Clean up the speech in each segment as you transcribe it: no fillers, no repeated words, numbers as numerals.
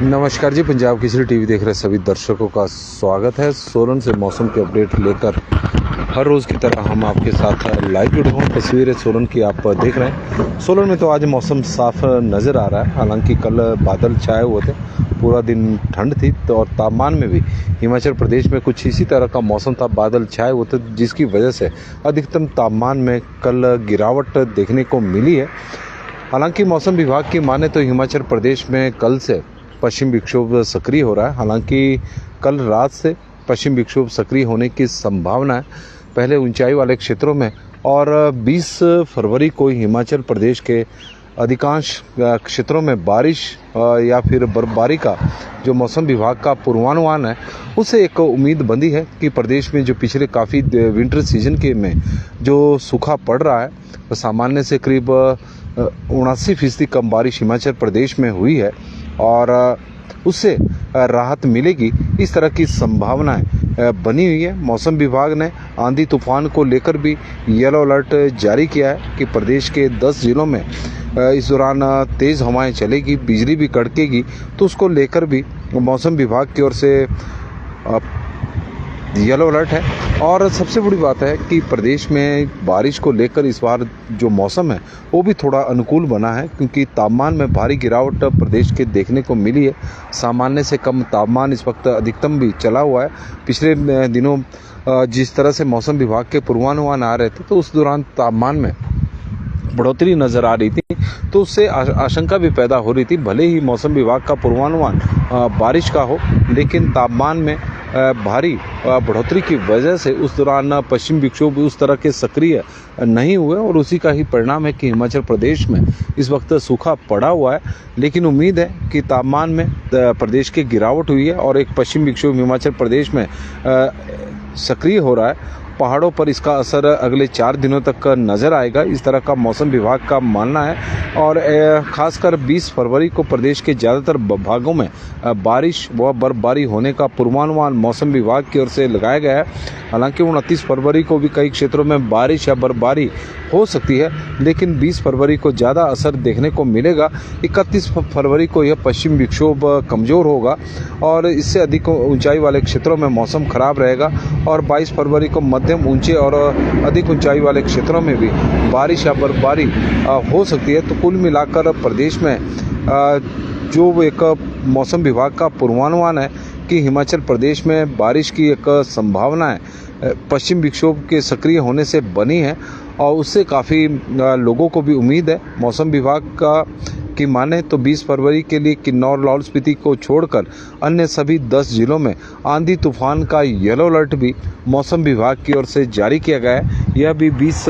नमस्कार जी, पंजाब केसरी टीवी देख रहे सभी दर्शकों का स्वागत है। सोलन से मौसम के अपडेट लेकर हर रोज़ की तरह हम आपके साथ लाइव जुड़े हुए। तस्वीरें सोलन की आप देख रहे हैं। सोलन में तो आज मौसम साफ नज़र आ रहा है। हालांकि कल बादल छाए हुए थे, पूरा दिन ठंड थी तो और तापमान में भी हिमाचल प्रदेश में कुछ इसी तरह का मौसम था, बादल छाए हुए थे, जिसकी वजह से अधिकतम तापमान में कल गिरावट देखने को मिली है। हालांकि मौसम विभाग की माने तो हिमाचल प्रदेश में कल से पश्चिम विक्षोभ सक्रिय हो रहा है। हालांकि कल रात से पश्चिम विक्षोभ सक्रिय होने की संभावना है, पहले ऊंचाई वाले क्षेत्रों में, और 20 फरवरी को हिमाचल प्रदेश के अधिकांश क्षेत्रों में बारिश या फिर बर्फबारी का जो मौसम विभाग का पूर्वानुमान है, उससे एक उम्मीद बंधी है कि प्रदेश में जो पिछले काफ़ी विंटर सीजन के में जो सूखा पड़ रहा है, वो सामान्य से करीब 79% कम बारिश हिमाचल प्रदेश में हुई है और उससे राहत मिलेगी, इस तरह की संभावनाएं बनी हुई है। मौसम विभाग ने आंधी तूफान को लेकर भी येलो अलर्ट जारी किया है कि प्रदेश के 10 जिलों में इस दौरान तेज़ हवाएं चलेगी, बिजली भी कड़केगी। तो उसको लेकर भी मौसम विभाग की ओर से येलो अलर्ट है। और सबसे बड़ी बात है कि प्रदेश में बारिश को लेकर इस बार जो मौसम है वो भी थोड़ा अनुकूल बना है, क्योंकि तापमान में भारी गिरावट प्रदेश के देखने को मिली है। सामान्य से कम तापमान इस वक्त अधिकतम भी चला हुआ है। पिछले दिनों जिस तरह से मौसम विभाग के पूर्वानुमान आ रहे थे, तो उस दौरान तापमान में बढ़ोतरी नज़र आ रही थी, तो उससे आशंका भी पैदा हो रही थी। भले ही मौसम विभाग का पूर्वानुमान बारिश का हो, लेकिन तापमान में भारी बढ़ोतरी की वजह से उस दौरान पश्चिम विक्षोभ उस तरह के सक्रिय नहीं हुए, और उसी का ही परिणाम है कि हिमाचल प्रदेश में इस वक्त सूखा पड़ा हुआ है। लेकिन उम्मीद है कि तापमान में प्रदेश की गिरावट हुई है और एक पश्चिम विक्षोभ हिमाचल प्रदेश में सक्रिय हो रहा है। पहाड़ों पर इसका असर अगले 4 दिनों तक नज़र आएगा, इस तरह का मौसम विभाग का मानना है। और खासकर 20 फरवरी को प्रदेश के ज़्यादातर भागों में बारिश व बर्फबारी होने का पूर्वानुमान मौसम विभाग की ओर से लगाया गया है। हालांकि 29 फरवरी को भी कई क्षेत्रों में बारिश या बर्फबारी हो सकती है, लेकिन 20 फरवरी को ज़्यादा असर देखने को मिलेगा। 31 फरवरी को यह पश्चिम विक्षोभ कमज़ोर होगा और इससे अधिक ऊंचाई वाले क्षेत्रों में मौसम खराब रहेगा। और 22 फरवरी को मध्यम ऊंचे और अधिक ऊंचाई वाले क्षेत्रों में भी बारिश या बर्फबारी हो सकती है। तो कुल मिलाकर प्रदेश में जो एक मौसम विभाग का पूर्वानुमान है कि हिमाचल प्रदेश में बारिश की एक संभावना है, पश्चिम विक्षोभ के सक्रिय होने से बनी है, और उससे काफ़ी लोगों को भी उम्मीद है। मौसम विभाग का की माने तो 20 फरवरी के लिए किन्नौर लाहौल स्पीति को छोड़कर अन्य सभी 10 जिलों में आंधी तूफान का येलो अलर्ट भी मौसम विभाग की ओर से जारी किया गया है। यह भी 20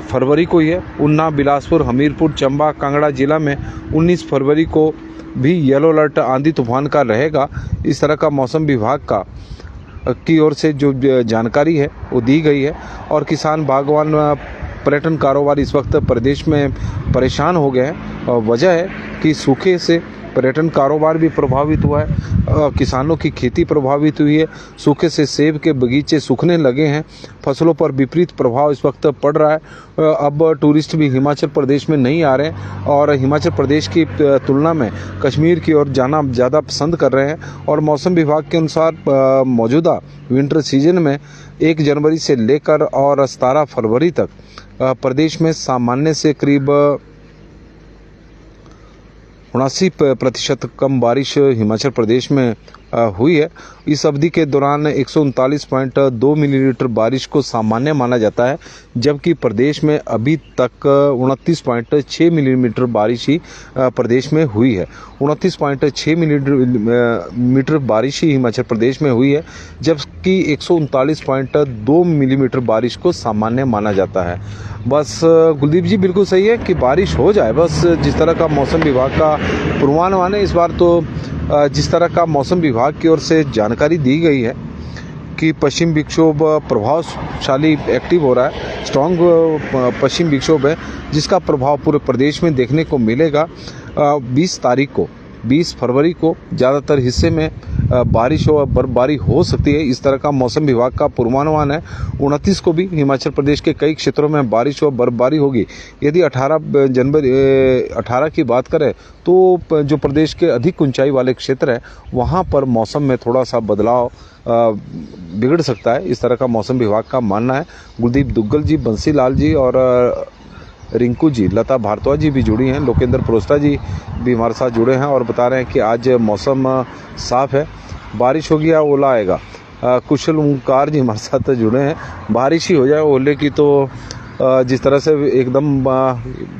फरवरी को ही है। ऊना, बिलासपुर, हमीरपुर, चंबा, कांगड़ा जिला में 19 फरवरी को भी येलो अलर्ट आंधी तूफान का रहेगा। इस तरह का मौसम विभाग का की ओर से जो जानकारी है वो दी गई है। और किसान, बागवान, पर्यटन कारोबार इस वक्त प्रदेश में परेशान हो गए हैं, और वजह है कि सूखे से पर्यटन कारोबार भी प्रभावित हुआ है, किसानों की खेती प्रभावित हुई है। सूखे से सेब के बगीचे सूखने लगे हैं, फसलों पर विपरीत प्रभाव इस वक्त पड़ रहा है। अब टूरिस्ट भी हिमाचल प्रदेश में नहीं आ रहे हैं और हिमाचल प्रदेश की तुलना में कश्मीर की ओर जाना ज़्यादा पसंद कर रहे हैं। और मौसम विभाग के अनुसार मौजूदा विंटर सीजन में 1 जनवरी से लेकर और 17 फरवरी तक प्रदेश में सामान्य से करीब 79% कम बारिश हिमाचल प्रदेश में हुई है। इस अवधि के दौरान 139.2 मिलीमीटर बारिश को सामान्य माना जाता है, जबकि प्रदेश में अभी तक 29.6 मिलीमीटर बारिश ही प्रदेश में हुई है। 29.6 मिलीमीटर बारिश ही हिमाचल प्रदेश में हुई है, जबकि 139.2 मिलीमीटर बारिश को सामान्य माना जाता है। बस कुलदीप जी बिल्कुल सही है कि बारिश हो जाए, बस जिस तरह का मौसम विभाग का पूर्वानुमान है। इस बार तो जिस तरह का मौसम विभाग की ओर से जानकारी दी गई है कि पश्चिम विक्षोभ प्रभावशाली एक्टिव हो रहा है, स्ट्रॉन्ग पश्चिम विक्षोभ है, जिसका प्रभाव पूरे प्रदेश में देखने को मिलेगा। 20 तारीख को 20 फरवरी को ज़्यादातर हिस्से में बारिश और बर्फबारी हो सकती है। इस तरह का मौसम विभाग का पूर्वानुमान है। 29 को भी हिमाचल प्रदेश के कई क्षेत्रों में बारिश और बर्फबारी होगी। यदि 18 की बात करें तो जो प्रदेश के अधिक ऊंचाई वाले क्षेत्र है वहाँ पर मौसम में थोड़ा सा बदलाव बिगड़ सकता है। इस तरह का मौसम विभाग का मानना है। गुलदीप दुग्गल जी, बंसी लाल जी और रिंकू जी, लता भारद्वाज जी भी जुड़ी हैं, लोकेंद्र प्रोस्टा जी भी हमारे साथ जुड़े हैं और बता रहे हैं कि आज मौसम साफ़ है, बारिश होगी या ओला आएगा। कुशल ओंकार जी हमारे साथ जुड़े हैं। बारिश ही हो जाए, ओले की तो जिस तरह से एकदम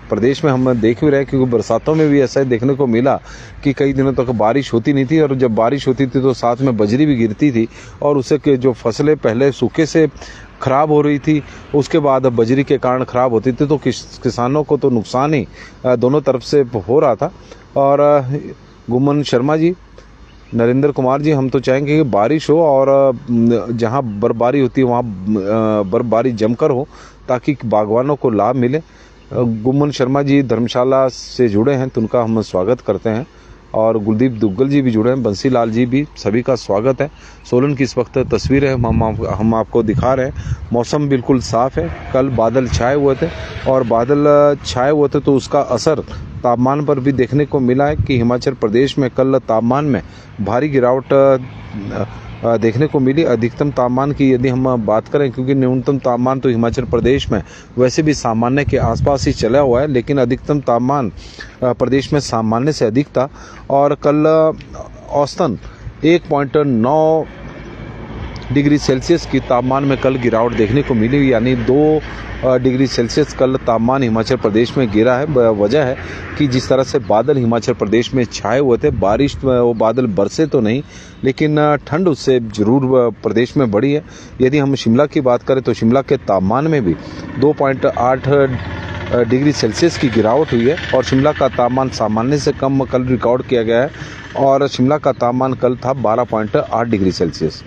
प्रदेश में हम देख भी रहे हैं, क्योंकि बरसातों में भी ऐसा देखने को मिला कि कई दिनों तक बारिश होती नहीं थी और जब बारिश होती थी तो साथ में बजरी भी गिरती थी और उससे के जो फसलें पहले सूखे से ख़राब हो रही थी उसके बाद बजरी के कारण ख़राब होती थी, तो किसानों को तो नुकसान ही दोनों तरफ से हो रहा था। और गुमन शर्मा जी, नरेंद्र कुमार जी, हम तो चाहेंगे कि बारिश हो और जहां बर्फबारी होती है वहां बर्फबारी जमकर हो ताकि बागवानों को लाभ मिले। गुमन शर्मा जी धर्मशाला से जुड़े हैं तो उनका हम स्वागत करते हैं और गुलदीप दुग्गल जी भी जुड़े हैं, बंसी लाल जी भी, सभी का स्वागत है। सोलन की इस वक्त तस्वीरें हम आपको दिखा रहे हैं। मौसम बिल्कुल साफ़ है। कल बादल छाए हुए थे और बादल छाए हुए थे तो उसका असर तापमान पर भी देखने को मिला है कि हिमाचल प्रदेश में कल तापमान में भारी गिरावट देखने को मिली। अधिकतम तापमान की यदि हम बात करें, क्योंकि न्यूनतम तापमान तो हिमाचल प्रदेश में वैसे भी सामान्य के आसपास ही चला हुआ है, लेकिन अधिकतम तापमान प्रदेश में सामान्य से अधिक था और कल औसतन 1.9 डिग्री सेल्सियस की तापमान में कल गिरावट देखने को मिली, यानी 2 डिग्री सेल्सियस कल तापमान हिमाचल प्रदेश में गिरा है। वजह है कि जिस तरह से बादल हिमाचल प्रदेश में छाए हुए थे, बारिश वो बादल बरसे तो नहीं लेकिन ठंड उससे ज़रूर प्रदेश में बढ़ी है। यदि हम शिमला की बात करें तो शिमला के तापमान में भी 2.8 डिग्री सेल्सियस की गिरावट हुई है और शिमला का तापमान सामान्य से कम कल रिकॉर्ड किया गया है और शिमला का तापमान कल था 12.8 डिग्री सेल्सियस।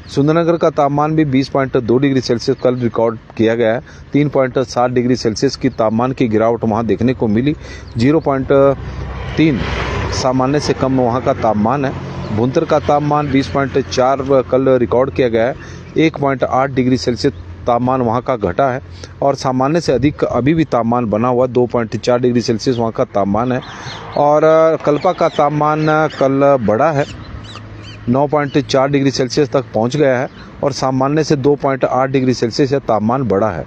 सुंदरनगर का तापमान भी 20.2 डिग्री सेल्सियस कल रिकॉर्ड किया गया है। 3.7 डिग्री सेल्सियस की तापमान की गिरावट वहां देखने को मिली। 0.3 सामान्य से कम वहां का तापमान है। भुंतर का तापमान 20.4 कल रिकॉर्ड किया गया है। 1.8 डिग्री सेल्सियस तापमान वहाँ का घटा है और सामान्य से अधिक अभी भी तापमान बना हुआ। 2.4 डिग्री सेल्सियस वहाँ का तापमान है और कल्पा का तापमान कल बढ़ा है, 9.4 डिग्री सेल्सियस तक पहुंच गया है और सामान्य से 2.8 डिग्री सेल्सियस तापमान बढ़ा है,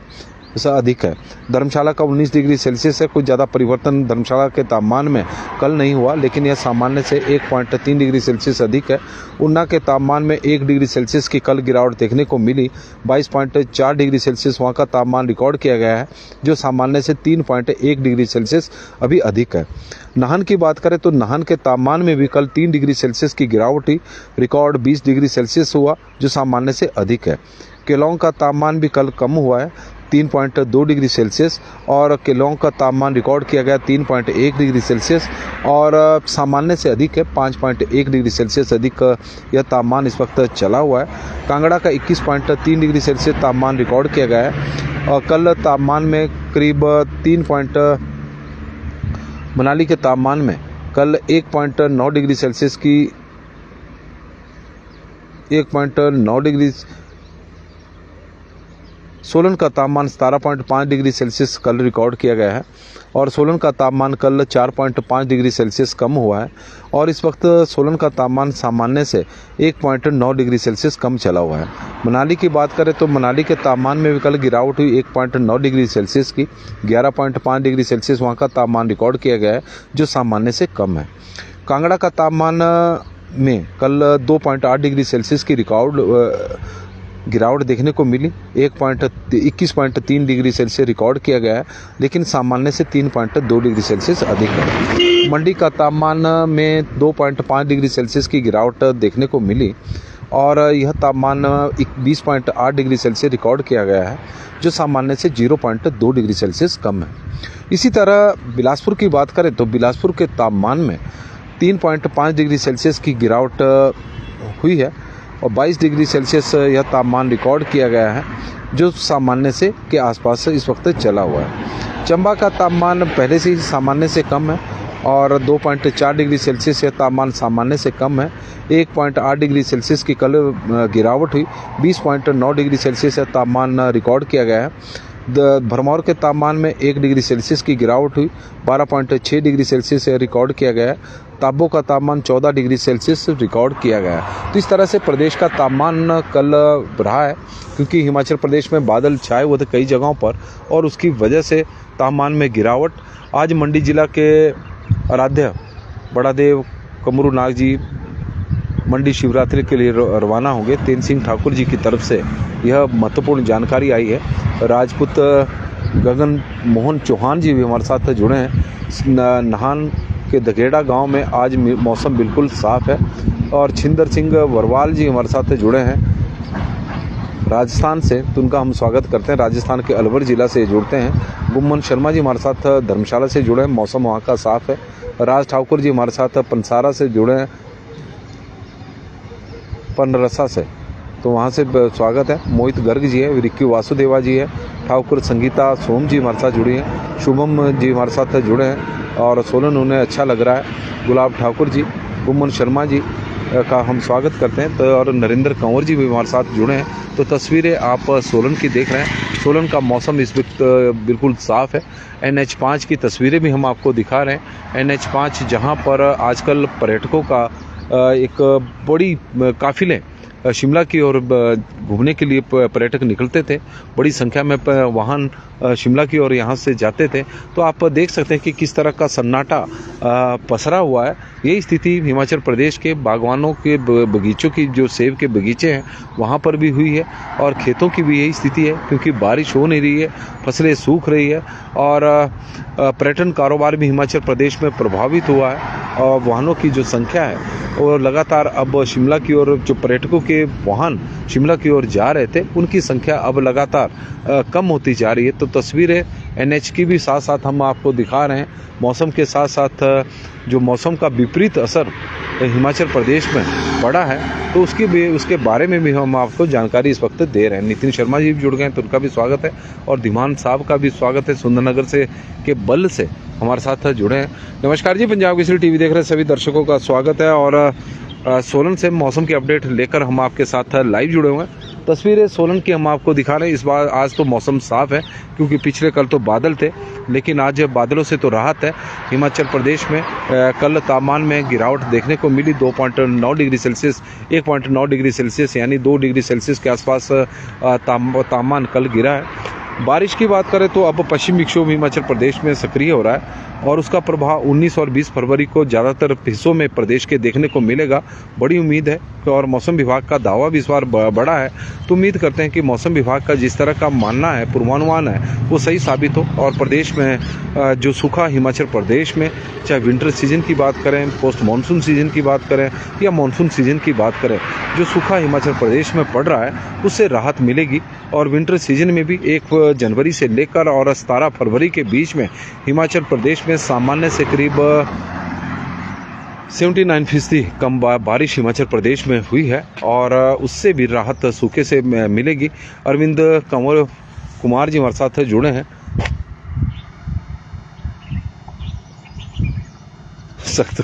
ऐसा अधिक है। धर्मशाला का 19 डिग्री सेल्सियस है। कुछ ज़्यादा परिवर्तन धर्मशाला के तापमान में कल नहीं हुआ, लेकिन यह सामान्य से 1.3 डिग्री सेल्सियस अधिक है। ऊना के तापमान में 1 डिग्री सेल्सियस की कल गिरावट देखने को मिली। 22.4 डिग्री सेल्सियस वहाँ का तापमान रिकॉर्ड किया गया है, जो सामान्य से 3.1 डिग्री सेल्सियस अभी अधिक है। नाहन की बात करें तो नाहन के तापमान में भी कल 3 डिग्री सेल्सियस की गिरावट हुई। रिकॉर्ड 20 डिग्री सेल्सियस हुआ, जो सामान्य से अधिक है। केलोंग का तापमान भी कल कम हुआ है, 3.2 डिग्री सेल्सियस और केलोंग का तापमान रिकॉर्ड किया गया 3.1 डिग्री सेल्सियस और सामान्य से अधिक है। 5.1 डिग्री सेल्सियस अधिक यह तापमान इस वक्त चला हुआ है। कांगड़ा का 21.3 डिग्री सेल्सियस तापमान रिकॉर्ड किया गया है और कल तापमान में करीब मनाली के तापमान में कल 1.9 डिग्री सेल्सियस की 1.9 डिग्री। सोलन का तापमान 17.5 डिग्री सेल्सियस कल रिकॉर्ड किया गया है और सोलन का तापमान कल 4.5 डिग्री सेल्सियस कम हुआ है और इस वक्त सोलन का तापमान सामान्य से 1.9 डिग्री सेल्सियस कम चला हुआ है। मनाली की बात करें तो मनाली के तापमान में भी कल गिरावट हुई 1.9 डिग्री सेल्सियस की। 11.5 डिग्री सेल्सियस वहाँ का तापमान रिकॉर्ड किया गया है, जो सामान्य से कम है। कांगड़ा का तापमान में कल 2.8 डिग्री सेल्सियस की गिरावट देखने को मिली। 21.3 डिग्री सेल्सियस रिकॉर्ड किया गया है, लेकिन सामान्य से 3.2 डिग्री सेल्सियस अधिक है। मंडी का तापमान में 2.5 डिग्री सेल्सियस की गिरावट देखने को मिली और यह तापमान 20.8 डिग्री सेल्सियस रिकॉर्ड किया गया है, जो सामान्य से 0.2 डिग्री सेल्सियस कम है। इसी तरह बिलासपुर की बात करें तो बिलासपुर के तापमान में 3.5 डिग्री सेल्सियस की गिरावट हुई है और 22 डिग्री सेल्सियस यह तापमान रिकॉर्ड किया गया है, जो सामान्य से के आसपास इस वक्त चला हुआ है। चंबा का तापमान पहले से ही सामान्य से कम है। और 2.4 डिग्री सेल्सियस यह तापमान सामान्य से कम है। 1.8 डिग्री सेल्सियस की कल गिरावट हुई। 20.9 डिग्री सेल्सियस यह तापमान रिकॉर्ड किया गया है। भरमौर के तापमान में 1 डिग्री सेल्सियस की गिरावट हुई। 12.6 डिग्री सेल्सियस रिकॉर्ड किया गया है। ताबो का तापमान 14 डिग्री सेल्सियस रिकॉर्ड किया गया है। तो इस तरह से प्रदेश का तापमान कल रहा है, क्योंकि हिमाचल प्रदेश में बादल छाए हुए थे कई जगहों पर और उसकी वजह से तापमान में गिरावट। आज मंडी जिला के आराध्य बड़ादेव कमरू नाग जी मंडी शिवरात्रि के लिए रवाना होंगे। तेन सिंह ठाकुर जी की तरफ से यह महत्वपूर्ण जानकारी आई है। राजपूत गगन मोहन चौहान जी भी हमारे साथ जुड़े हैं। नाहन के दगेड़ा गांव में आज मौसम बिल्कुल साफ है। और छिंदर सिंह वरवाल जी हमारे साथ जुड़े हैं राजस्थान से, तो उनका हम स्वागत करते हैं। राजस्थान के अलवर जिला से जुड़ते हैं। गुम्मन शर्मा जी हमारे साथ धर्मशाला से जुड़े हैं, मौसम वहाँ का साफ है। राज ठाकुर जी हमारे साथ पंसारा से जुड़े हैं, पनरसा से, तो वहाँ से स्वागत है। मोहित गर्ग जी है, रिक्की वासुदेवा जी है, ठाकुर संगीता सोम जी हमारे साथ जुड़ी हैं, शुभम जी हमारे साथ जुड़े हैं और सोलन उन्हें अच्छा लग रहा है। गुलाब ठाकुर जी, गुम्मन शर्मा जी का हम स्वागत करते हैं। तो और नरेंद्र कंवर जी भी हमारे साथ जुड़े हैं। तो तस्वीरें आप सोलन की देख रहे हैं। सोलन का मौसम इस वक्त बिल्कुल साफ़ है। NH5 की तस्वीरें भी हम आपको दिखा रहे हैं। NH5 जहाँ पर आजकल पर्यटकों का एक बड़ी काफ़िले शिमला की ओर घूमने के लिए पर्यटक निकलते थे। बड़ी संख्या में वाहन शिमला की ओर यहाँ से जाते थे। तो आप देख सकते हैं कि किस तरह का सन्नाटा पसरा हुआ है। यही स्थिति हिमाचल प्रदेश के बागवानों के बगीचों की, जो सेब के बगीचे हैं वहाँ पर भी हुई है और खेतों की भी यही स्थिति है, क्योंकि बारिश हो नहीं रही है, फसलें सूख रही है और पर्यटन कारोबार भी हिमाचल प्रदेश में प्रभावित हुआ है। और वाहनों की जो संख्या है और लगातार अब शिमला की ओर जो पर्यटकों के वाहन शिमला की ओर जा रहे थे, उनकी संख्या अब लगातार कम होती जा रही है। तो तस्वीरें NH की भी साथ साथ हम आपको दिखा रहे हैं। मौसम के साथ साथ जो मौसम का विपरीत असर हिमाचल प्रदेश में पड़ा है, तो उसके बारे में भी हम आपको जानकारी इस वक्त दे रहे हैं। नितिन शर्मा जी भी जुड़ गए हैं, तो उनका भी स्वागत है और धीमान साहब का भी स्वागत है। सुंदरनगर से के बल से हमारे साथ जुड़े हैं। नमस्कार जी, पंजाब केसरी टीवी देख रहे सभी दर्शकों का स्वागत है। और सोलन से मौसम की अपडेट लेकर हम आपके साथ लाइव जुड़े हुए हैं। तस्वीरें सोलन की हम आपको दिखा रहे हैं। इस बार आज तो मौसम साफ है, क्योंकि पिछले कल तो बादल थे, लेकिन आज बादलों से तो राहत है। हिमाचल प्रदेश में कल तापमान में गिरावट देखने को मिली। 2.9 डिग्री सेल्सियस 1.9 डिग्री सेल्सियस यानी 2 डिग्री सेल्सियस के आसपास तापमान कल गिरा है। बारिश की बात करें तो अब पश्चिम विक्षोभ हिमाचल प्रदेश में सक्रिय हो रहा है और उसका प्रभाव 19 और 20 फरवरी को ज़्यादातर हिस्सों में प्रदेश के देखने को मिलेगा। बड़ी उम्मीद है और मौसम विभाग का दावा भी इस बार बड़ा है। तो उम्मीद करते हैं कि मौसम विभाग का जिस तरह का मानना है, पूर्वानुमान है, वो सही साबित हो और प्रदेश में जो सूखा हिमाचल प्रदेश में, चाहे विंटर सीजन की बात करें, पोस्ट मानसून सीजन की बात करें या मानसून सीजन की बात करें, जो सूखा हिमाचल प्रदेश में पड़ रहा है उससे राहत मिलेगी। और विंटर सीजन में भी 1 जनवरी से लेकर और 17 फरवरी के बीच में हिमाचल प्रदेश में सामान्य से करीब 79% कम बारिश हिमाचल प्रदेश में हुई है और उससे भी राहत सूखे से मिलेगी। अरविंद कंवर कुमार जी हमारे साथ जुड़े हैं। सख्त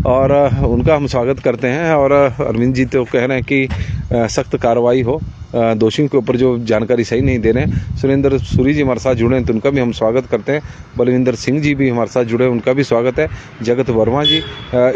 और उनका हम स्वागत करते हैं। और अरविंद जी तो कह रहे हैं कि सख्त कार्रवाई हो, दोषियों के ऊपर जो जानकारी सही नहीं दे रहे हैं। सुरेंद्र सूरी जी हमारे साथ जुड़े हैं, तो उनका भी हम स्वागत करते हैं। बलविंदर सिंह जी भी हमारे साथ जुड़े हैं, उनका भी स्वागत है। जगत वर्मा जी,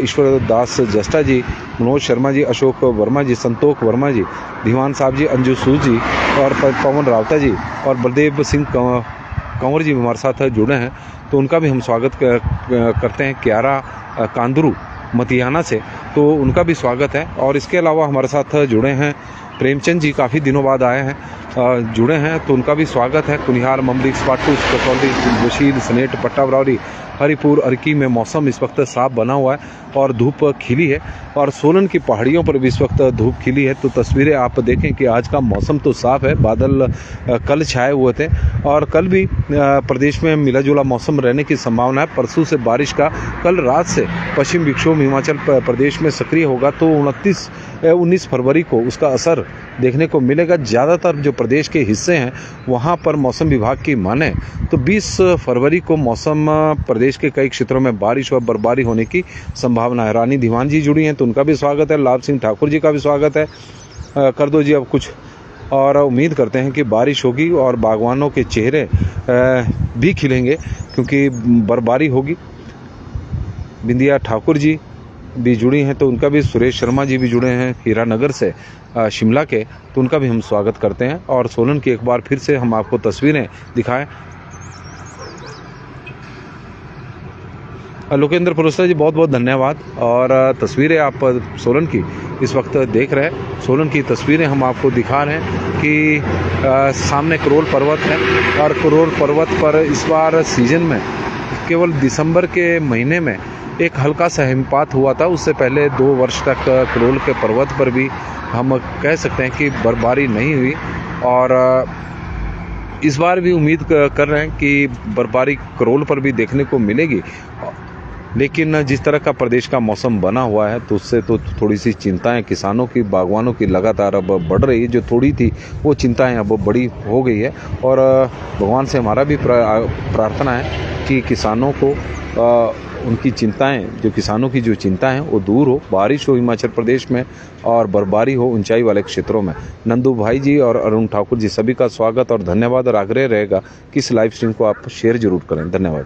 ईश्वर दास जस्टा जी, मनोज शर्मा जी, अशोक वर्मा जी, संतोख वर्मा जी, धीमान साहब जी, अंजू सूद जी और पवन रावता जी और बलदेव सिंह कंवर जी भी हमारे साथ जुड़े हैं, तो उनका भी हम स्वागत करते हैं। क्यारा कांदरू मतियाना से, तो उनका भी स्वागत है। और इसके अलावा हमारे साथ जुड़े हैं प्रेमचंद जी, काफ़ी दिनों बाद आए हैं, जुड़े हैं, तो उनका भी स्वागत है। कुनिहार, ममलिक, स्पाटू, कसौली, वशील, सनेट, पट्टा बरौरी, हरिपुर, अर्की में मौसम इस वक्त साफ बना हुआ है और धूप खिली है और सोलन की पहाड़ियों पर भी इस वक्त धूप खिली है। तो तस्वीरें आप देखें कि आज का मौसम तो साफ है, बादल कल छाए हुए थे और कल भी प्रदेश में मिला जुला मौसम रहने की संभावना है। परसों से बारिश का, कल रात से पश्चिम विक्षोभ हिमाचल प्रदेश में सक्रिय होगा, तो 19 फरवरी को उसका असर असर देखने को मिलेगा। ज़्यादातर जो प्रदेश के हिस्से हैं वहाँ पर मौसम विभाग की माने तो 20 फरवरी को मौसम प्रदेश के कई क्षेत्रों में बारिश व बर्फबारी होने की संभावना है। रानी दीवान जी जुड़ी हैं तो उनका भी स्वागत है, लाभ सिंह ठाकुर जी का भी स्वागत है। कर दो जी अब कुछ। और उम्मीद करते हैं कि बारिश होगी और बागवानों के चेहरे भी खिलेंगे क्योंकि बर्फबारी होगी। बिंदिया ठाकुर जी भी जुड़ी हैं तो उनका भी, सुरेश शर्मा जी भी जुड़े हैं हीरानगर से शिमला के, तो उनका भी हम स्वागत करते हैं। और सोलन की एक बार फिर से हम आपको तस्वीरें दिखाएं। लोकेंद्र पुरस्कार जी बहुत बहुत धन्यवाद। और तस्वीरें आप सोलन की इस वक्त देख रहे हैं। सोलन की तस्वीरें हम आपको दिखा रहे हैं कि सामने करोल पर्वत है और करोल पर्वत पर इस बार सीजन में केवल दिसंबर के महीने में एक हल्का सा हिमपात हुआ था। उससे पहले 2 वर्ष तक करोल के पर्वत पर भी हम कह सकते हैं कि बर्फबारी नहीं हुई। और इस बार भी उम्मीद कर रहे हैं कि बर्फबारी करोल पर भी देखने को मिलेगी। लेकिन जिस तरह का प्रदेश का मौसम बना हुआ है तो उससे तो थोड़ी सी चिंताएं किसानों की, बागवानों की लगातार अब बढ़ रही है। जो थोड़ी थी वो चिंताएं अब बड़ी हो गई है। और भगवान से हमारा भी प्रार्थना है कि किसानों को उनकी चिंताएं, जो किसानों की जो चिंताएं हैं वो दूर हो, बारिश हो हिमाचल प्रदेश में और बर्फबारी हो ऊंचाई वाले क्षेत्रों में। नंदू भाई जी और अरुण ठाकुर जी सभी का स्वागत और धन्यवाद। और आग्रह रहेगा कि इस लाइव स्ट्रीम को आप शेयर जरूर करें। धन्यवाद।